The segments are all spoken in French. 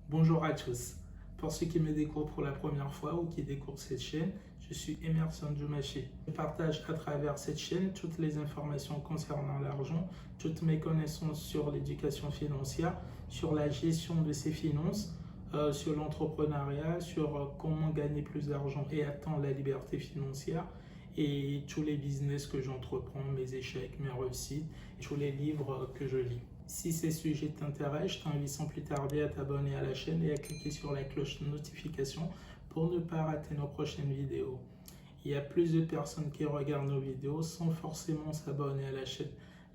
Bonjour à tous. Pour ceux qui me découvrent pour la première fois ou qui découvrent cette chaîne, je suis Emerson Djoumachi. Je partage à travers cette chaîne toutes les informations concernant l'argent, toutes mes connaissances sur l'éducation financière, sur la gestion de ses finances, sur l'entrepreneuriat, sur comment gagner plus d'argent et atteindre la liberté financière et tous les business que j'entreprends, mes échecs, mes réussites, tous les livres que je lis. Si ces sujets t'intéressent, je t'invite sans plus tarder à t'abonner à la chaîne et à cliquer sur la cloche de notification pour ne pas rater nos prochaines vidéos. Il y a plus de personnes qui regardent nos vidéos sans forcément s'abonner à la chaîne.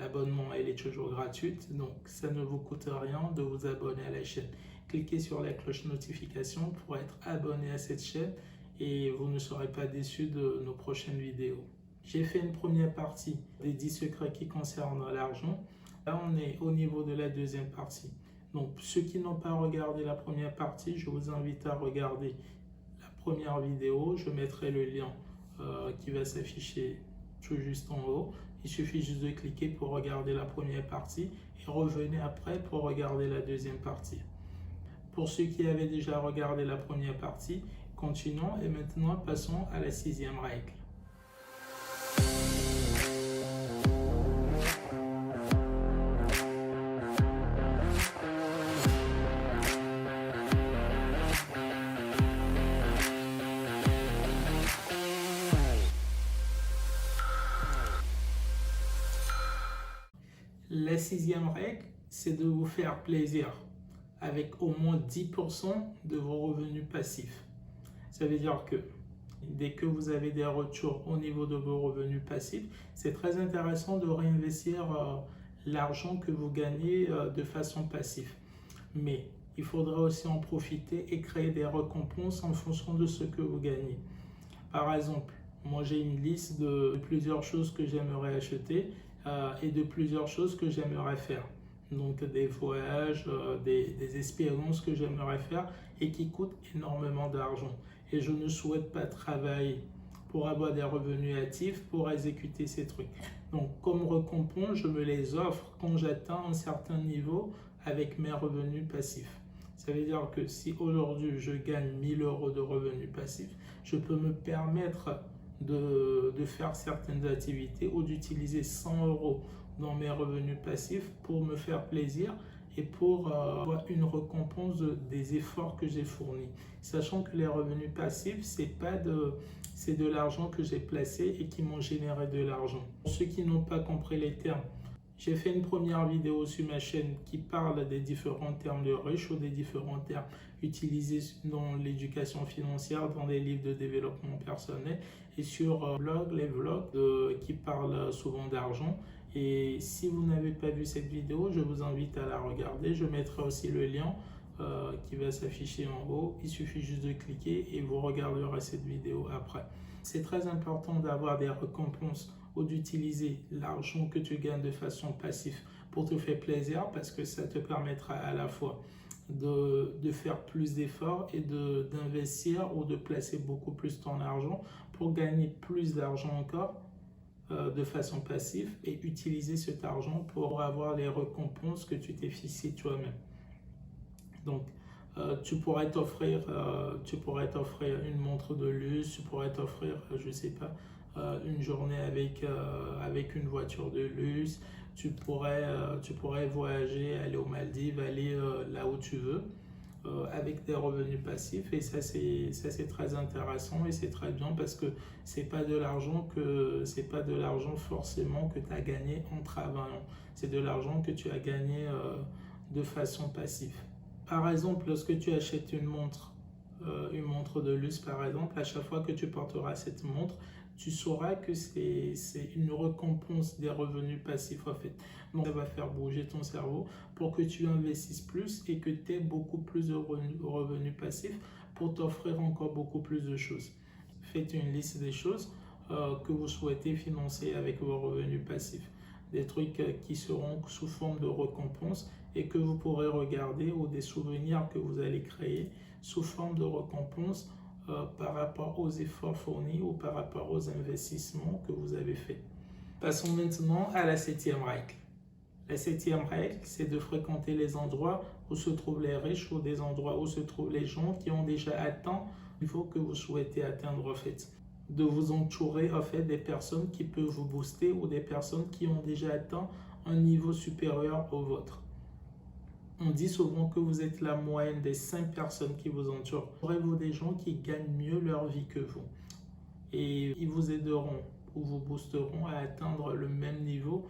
L'abonnement, elle est toujours gratuite, donc ça ne vous coûte rien de vous abonner à la chaîne. Cliquez sur la cloche de notification pour être abonné à cette chaîne et vous ne serez pas déçus de nos prochaines vidéos. J'ai fait une première partie des 10 secrets qui concernent l'argent. Là, on est au niveau de la deuxième partie. Donc, ceux qui n'ont pas regardé la première partie, je vous invite à regarder la première vidéo. Je mettrai le lien qui va s'afficher tout juste en haut. Il suffit juste de cliquer pour regarder la première partie et revenez après pour regarder la deuxième partie. Pour ceux qui avaient déjà regardé la première partie, continuons et maintenant passons à la 6e règle. La 6e règle, c'est de vous faire plaisir avec au moins 10% de vos revenus passifs. Ça veut dire que dès que vous avez des retours au niveau de vos revenus passifs, c'est très intéressant de réinvestir l'argent que vous gagnez de façon passive. Mais il faudra aussi en profiter et créer des récompenses en fonction de ce que vous gagnez. Par exemple, moi j'ai une liste de plusieurs choses que j'aimerais acheter et de plusieurs choses que j'aimerais faire. Donc des voyages, des expériences que j'aimerais faire et qui coûtent énormément d'argent. Et je ne souhaite pas travailler pour avoir des revenus actifs pour exécuter ces trucs. Donc comme récompense, je me les offre quand j'atteins un certain niveau avec mes revenus passifs. Ça veut dire que si aujourd'hui je gagne 1000 euros de revenus passifs, je peux me permettre de faire certaines activités ou d'utiliser 100 euros dans mes revenus passifs pour me faire plaisir et pour avoir une récompense des efforts que j'ai fournis. Sachant que les revenus passifs, c'est de l'argent que j'ai placé et qui m'ont généré de l'argent. Pour ceux qui n'ont pas compris les termes, j'ai fait une première vidéo sur ma chaîne qui parle des différents termes de riches ou des différents termes utilisés dans l'éducation financière, dans les livres de développement personnel et sur les vlogs qui parlent souvent d'argent. Et si vous n'avez pas vu cette vidéo, je vous invite à la regarder. Je mettrai aussi le lien qui va s'afficher en haut. Il suffit juste de cliquer et vous regarderez cette vidéo après. C'est très important d'avoir des récompenses ou d'utiliser l'argent que tu gagnes de façon passive pour te faire plaisir parce que ça te permettra à la fois de faire plus d'efforts et d'investir ou de placer beaucoup plus ton argent pour gagner plus d'argent encore de façon passive et utiliser cet argent pour avoir les récompenses que tu t'es fixé toi-même. Donc, tu pourrais t'offrir une montre de luxe, tu pourrais t'offrir, je sais pas, une journée avec une voiture de luxe, tu pourrais voyager, aller aux Maldives, aller là où tu veux, avec des revenus passifs et ça c'est très intéressant et c'est très bien parce que c'est pas de l'argent forcément que tu as gagné en travaillant, c'est de l'argent que tu as gagné de façon passive. Par exemple, lorsque tu achètes une montre de luxe par exemple, à chaque fois que tu porteras cette montre, tu sauras que c'est une récompense des revenus passifs en fait. Donc ça va faire bouger ton cerveau pour que tu investisses plus et que tu aies beaucoup plus de revenus passifs pour t'offrir encore beaucoup plus de choses. Faites une liste des choses que vous souhaitez financer avec vos revenus passifs. Des trucs qui seront sous forme de récompense et que vous pourrez regarder ou des souvenirs que vous allez créer sous forme de récompense par rapport aux efforts fournis ou par rapport aux investissements que vous avez faits. Passons maintenant à la 7e règle. La 7e règle, c'est de fréquenter les endroits où se trouvent les riches ou des endroits où se trouvent les gens qui ont déjà atteint le niveau que vous souhaitez atteindre en fait. De vous entourer en fait des personnes qui peuvent vous booster ou des personnes qui ont déjà atteint un niveau supérieur au vôtre. On dit souvent que vous êtes la moyenne des 5 personnes qui vous entourent. Aurez-vous des gens qui gagnent mieux leur vie que vous et ils vous aideront ou vous boosteront à atteindre le même niveau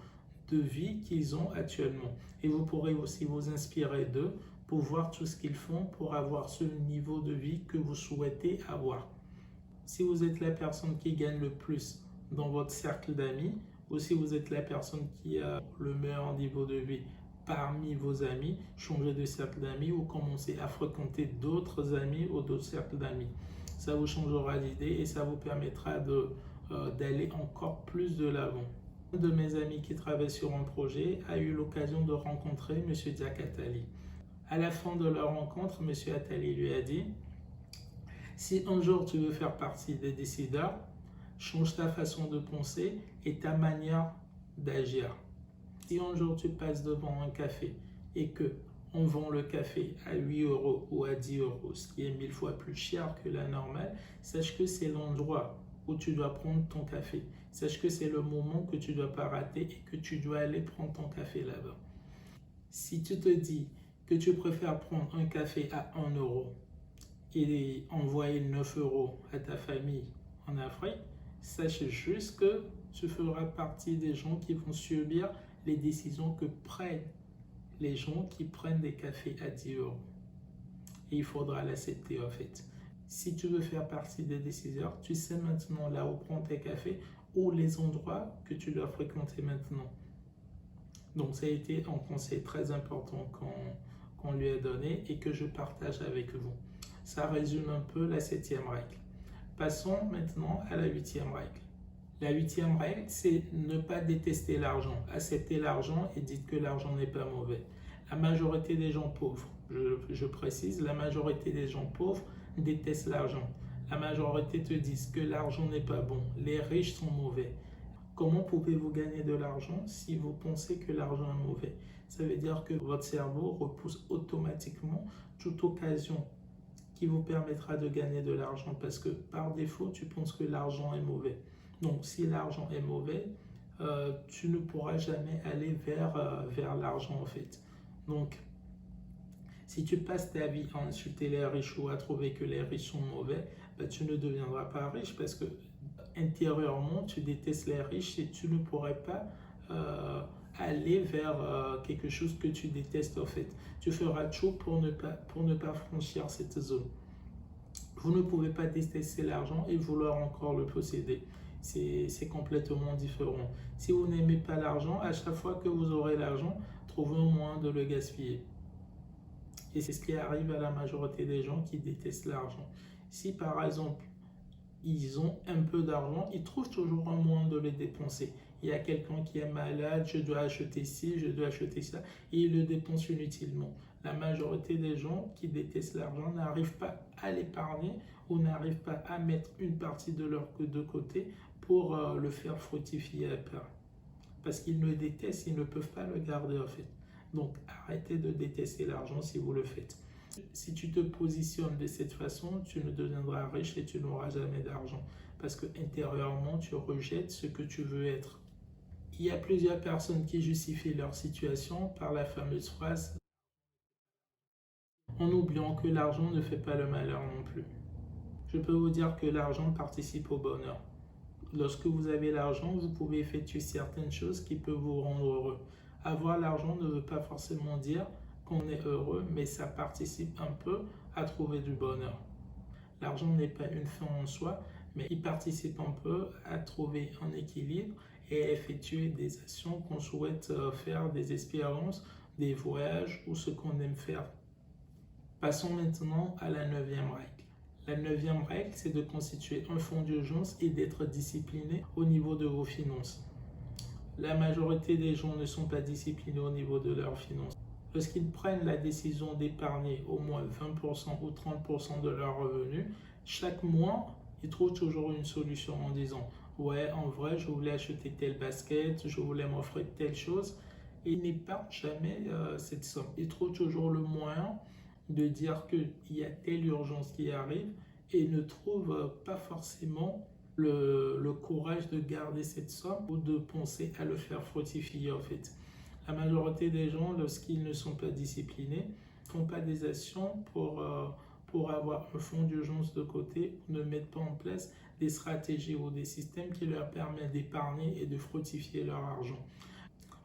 de vie qu'ils ont actuellement. Et vous pourrez aussi vous inspirer d'eux pour voir tout ce qu'ils font pour avoir ce niveau de vie que vous souhaitez avoir. Si vous êtes la personne qui gagne le plus dans votre cercle d'amis, ou si vous êtes la personne qui a le meilleur niveau de vie parmi vos amis, changez de cercle d'amis ou commencez à fréquenter d'autres amis ou d'autres cercles d'amis. Ça vous changera d'idée et ça vous permettra d'aller encore plus de l'avant. Un de mes amis qui travaille sur un projet a eu l'occasion de rencontrer M. Diak Attali. À la fin de leur rencontre, M. Attali lui a dit: si un jour tu veux faire partie des décideurs, change ta façon de penser et ta manière d'agir. Si un jour tu passes devant un café et que on vend le café à 8 € ou à 10 €, ce qui est 1000 fois plus cher que la normale, sache que c'est l'endroit où tu dois prendre ton café. Sache que c'est le moment que tu ne dois pas rater et que tu dois aller prendre ton café là-bas. Si tu te dis que tu préfères prendre un café à 1 € et envoyer 9 € à ta famille en Afrique, sache juste que tu feras partie des gens qui vont subir les décisions que prennent les gens qui prennent des cafés à 10 €. Et il faudra l'accepter en fait. Si tu veux faire partie des décideurs, tu sais maintenant là où prendre tes cafés ou les endroits que tu dois fréquenter maintenant. Donc ça a été un conseil très important qu'on lui a donné et que je partage avec vous. Ça résume un peu la 7e règle. Passons maintenant à la 8e règle. La 8e règle, c'est ne pas détester l'argent. Acceptez l'argent et dites que l'argent n'est pas mauvais. La majorité des gens pauvres, je précise, la majorité des gens pauvres détestent l'argent. La majorité te disent que l'argent n'est pas bon, les riches sont mauvais. Comment pouvez-vous gagner de l'argent si vous pensez que l'argent est mauvais? Ça veut dire que votre cerveau repousse automatiquement toute occasion qui vous permettra de gagner de l'argent parce que par défaut, tu penses que l'argent est mauvais. Donc, si l'argent est mauvais, tu ne pourras jamais aller vers l'argent en fait. Donc, si tu passes ta vie à insulter les riches ou à trouver que les riches sont mauvais, tu ne deviendras pas riche parce que intérieurement, tu détestes les riches et tu ne pourrais pas aller vers quelque chose que tu détestes en fait. Tu feras tout pour ne pas franchir cette zone. Vous ne pouvez pas détester l'argent et vouloir encore le posséder. C'est complètement différent. Si vous n'aimez pas l'argent, à chaque fois que vous aurez l'argent, trouvez un moyen de le gaspiller. Et c'est ce qui arrive à la majorité des gens qui détestent l'argent. Si par exemple, ils ont un peu d'argent, ils trouvent toujours un moyen de le dépenser. Il y a quelqu'un qui est malade, je dois acheter ci, je dois acheter ça, et ils le dépensent inutilement. La majorité des gens qui détestent l'argent n'arrivent pas à l'épargner ou n'arrivent pas à mettre une partie de leur côté pour le faire fructifier après. Parce qu'ils le détestent, ils ne peuvent pas le garder en fait. Donc arrêtez de détester l'argent si vous le faites. Si tu te positionnes de cette façon, tu ne deviendras riche et tu n'auras jamais d'argent. Parce que intérieurement, tu rejettes ce que tu veux être. Il y a plusieurs personnes qui justifient leur situation par la fameuse phrase en oubliant que l'argent ne fait pas le malheur non plus. Je peux vous dire que l'argent participe au bonheur. Lorsque vous avez l'argent, vous pouvez effectuer certaines choses qui peuvent vous rendre heureux. Avoir l'argent ne veut pas forcément dire qu'on est heureux, mais ça participe un peu à trouver du bonheur. L'argent n'est pas une fin en soi, mais il participe un peu à trouver un équilibre et à effectuer des actions qu'on souhaite faire, des expériences, des voyages ou ce qu'on aime faire. Passons maintenant à la 9e règle. La 9e règle, c'est de constituer un fonds d'urgence et d'être discipliné au niveau de vos finances. La majorité des gens ne sont pas disciplinés au niveau de leurs finances. Lorsqu'ils prennent la décision d'épargner au moins 20% ou 30% de leurs revenus, chaque mois, ils trouvent toujours une solution en disant « Ouais, en vrai, je voulais acheter telle basket, je voulais m'offrir telle chose. » et ils n'épargnent jamais cette somme. Ils trouvent toujours le moyen de dire qu'il y a telle urgence qui arrive et ne trouvent pas forcément le courage de garder cette somme ou de penser à le faire fructifier en fait. La majorité des gens, lorsqu'ils ne sont pas disciplinés, ne font pas des actions pour avoir un fonds d'urgence de côté ou ne mettent pas en place des stratégies ou des systèmes qui leur permettent d'épargner et de fructifier leur argent.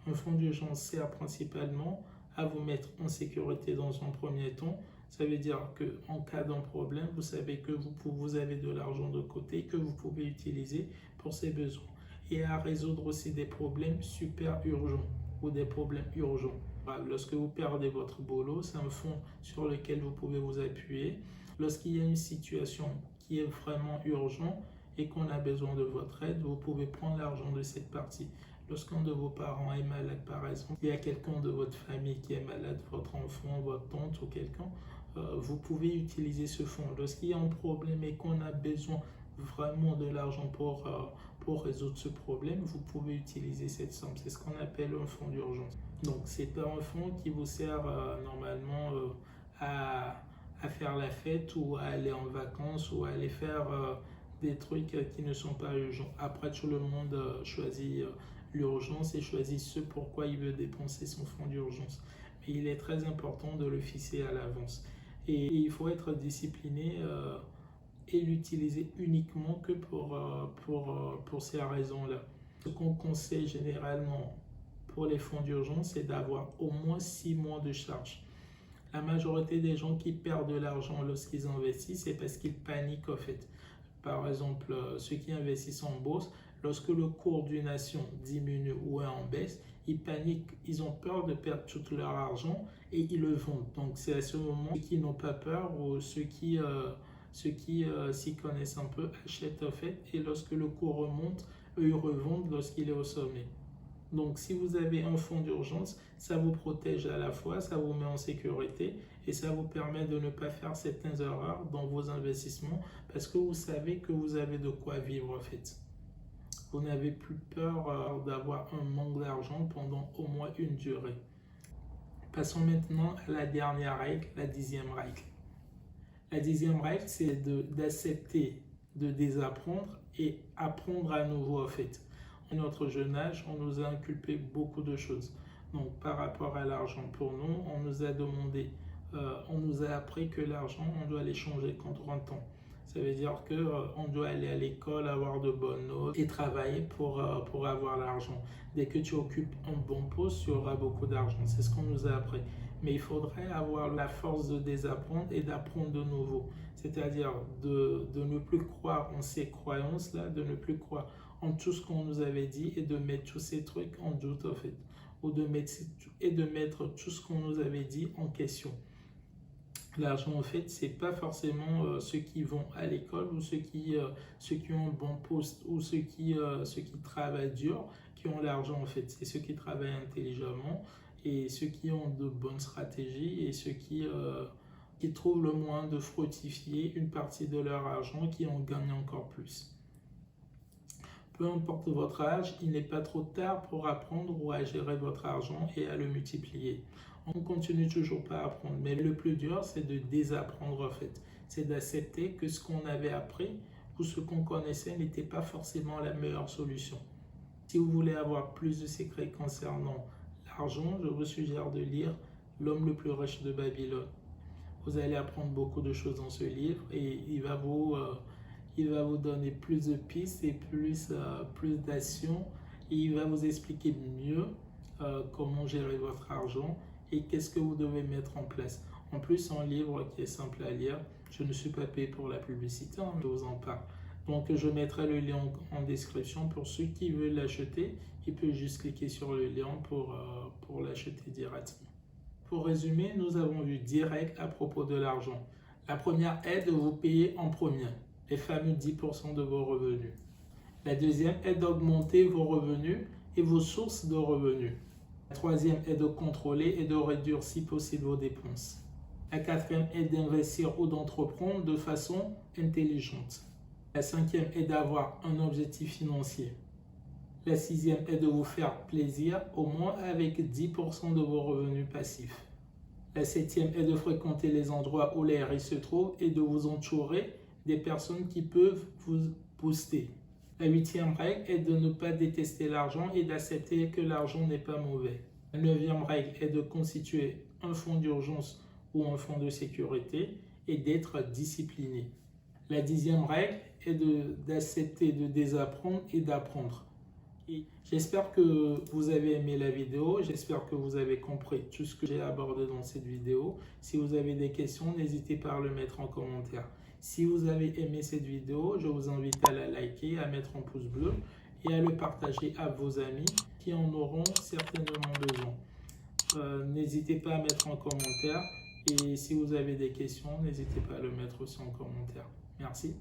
Un fonds d'urgence sert principalement à vous mettre en sécurité dans un premier temps. Ça veut dire qu'en cas d'un problème, vous savez que vous avez de l'argent de côté que vous pouvez utiliser pour ces besoins. Et à résoudre aussi des problèmes super urgents ou des problèmes urgents. Lorsque vous perdez votre boulot, c'est un fonds sur lequel vous pouvez vous appuyer. Lorsqu'il y a une situation qui est vraiment urgente et qu'on a besoin de votre aide, vous pouvez prendre l'argent de cette partie. Lorsqu'un de vos parents est malade, par exemple, il y a quelqu'un de votre famille qui est malade, votre enfant, votre tante ou quelqu'un, vous pouvez utiliser ce fonds. Lorsqu'il y a un problème et qu'on a besoin vraiment de l'argent pour résoudre ce problème, vous pouvez utiliser cette somme. C'est ce qu'on appelle un fonds d'urgence. Donc, c'est pas un fonds qui vous sert normalement à faire la fête ou à aller en vacances ou à aller faire des trucs qui ne sont pas urgents. Après, tout le monde choisit l'urgence et choisit ce pourquoi il veut dépenser son fonds d'urgence. Mais il est très important de le fixer à l'avance. Et il faut être discipliné et l'utiliser uniquement que pour ces raisons-là. Ce qu'on conseille généralement pour les fonds d'urgence, c'est d'avoir au moins 6 mois de charge. La majorité des gens qui perdent de l'argent lorsqu'ils investissent, c'est parce qu'ils paniquent en fait. Par exemple, ceux qui investissent en bourse, lorsque le cours d'une action diminue ou est en baisse, ils paniquent, ils ont peur de perdre tout leur argent et ils le vendent. Donc c'est à ce moment ceux qui n'ont pas peur ou ceux qui s'y connaissent un peu achètent en fait, et lorsque le cours remonte, eux ils revendent lorsqu'il est au sommet. Donc si vous avez un fonds d'urgence, ça vous protège à la fois, ça vous met en sécurité et ça vous permet de ne pas faire certaines erreurs dans vos investissements parce que vous savez que vous avez de quoi vivre en fait. Vous n'avez plus peur d'avoir un manque d'argent pendant au moins une durée. Passons maintenant à la dernière règle, la 10e règle. La 10e règle, c'est d'accepter de désapprendre et apprendre à nouveau en fait. À notre jeune âge, on nous a inculpé beaucoup de choses. Donc, par rapport à l'argent, pour nous, on nous a demandé, on nous a appris que l'argent, on doit l'échanger contre un temps. Ça veut dire qu'on doit aller à l'école, avoir de bonnes notes et travailler pour avoir l'argent. Dès que tu occupes un bon poste, tu auras beaucoup d'argent. C'est ce qu'on nous a appris. Mais il faudrait avoir la force de désapprendre et d'apprendre de nouveau. C'est-à-dire de ne plus croire en ces croyances-là, de ne plus croire en tout ce qu'on nous avait dit et de mettre tous ces trucs en doute en fait, ou de mettre tout ce qu'on nous avait dit en question. L'argent en fait, c'est pas forcément ceux qui vont à l'école ou ceux qui ont un bon poste ou ceux qui travaillent dur qui ont l'argent en fait. C'est ceux qui travaillent intelligemment et ceux qui ont de bonnes stratégies et ceux qui trouvent le moyen de fructifier une partie de leur argent qui en gagnent encore plus. Peu importe votre âge, il n'est pas trop tard pour apprendre ou à gérer votre argent et à le multiplier. On continue toujours pas à apprendre, mais le plus dur, c'est de désapprendre en fait. C'est d'accepter que ce qu'on avait appris ou ce qu'on connaissait n'était pas forcément la meilleure solution. Si vous voulez avoir plus de secrets concernant l'argent, je vous suggère de lire L'homme le plus riche de Babylone. Vous allez apprendre beaucoup de choses dans ce livre et il va vous donner plus de pistes et plus d'actions et il va vous expliquer mieux comment gérer votre argent et qu'est-ce que vous devez mettre en place. En plus, c'est un livre qui est simple à lire. Je ne suis pas payé pour la publicité, hein, je vous en parle. Donc, je mettrai le lien en description pour ceux qui veulent l'acheter. Ils peuvent juste cliquer sur le lien pour l'acheter directement. Pour résumer, nous avons vu 10 règles à propos de l'argent. La première est de vous payer en premier, les fameux 10% de vos revenus. La deuxième est d'augmenter vos revenus et vos sources de revenus. La troisième est de contrôler et de réduire si possible vos dépenses. La quatrième est d'investir ou d'entreprendre de façon intelligente. La cinquième est d'avoir un objectif financier. La sixième est de vous faire plaisir, au moins avec 10% de vos revenus passifs. La septième est de fréquenter les endroits où les risques se trouvent et de vous entourer des personnes qui peuvent vous booster. La huitième règle est de ne pas détester l'argent et d'accepter que l'argent n'est pas mauvais. La neuvième règle est de constituer un fonds d'urgence ou un fonds de sécurité et d'être discipliné. La dixième règle est d'accepter de désapprendre et d'apprendre. J'espère que vous avez aimé la vidéo, j'espère que vous avez compris tout ce que j'ai abordé dans cette vidéo. Si vous avez des questions, n'hésitez pas à le mettre en commentaire. Si vous avez aimé cette vidéo, je vous invite à la liker, à mettre un pouce bleu et à le partager à vos amis qui en auront certainement besoin. N'hésitez pas à mettre en commentaire et si vous avez des questions, n'hésitez pas à le mettre aussi en commentaire. Merci.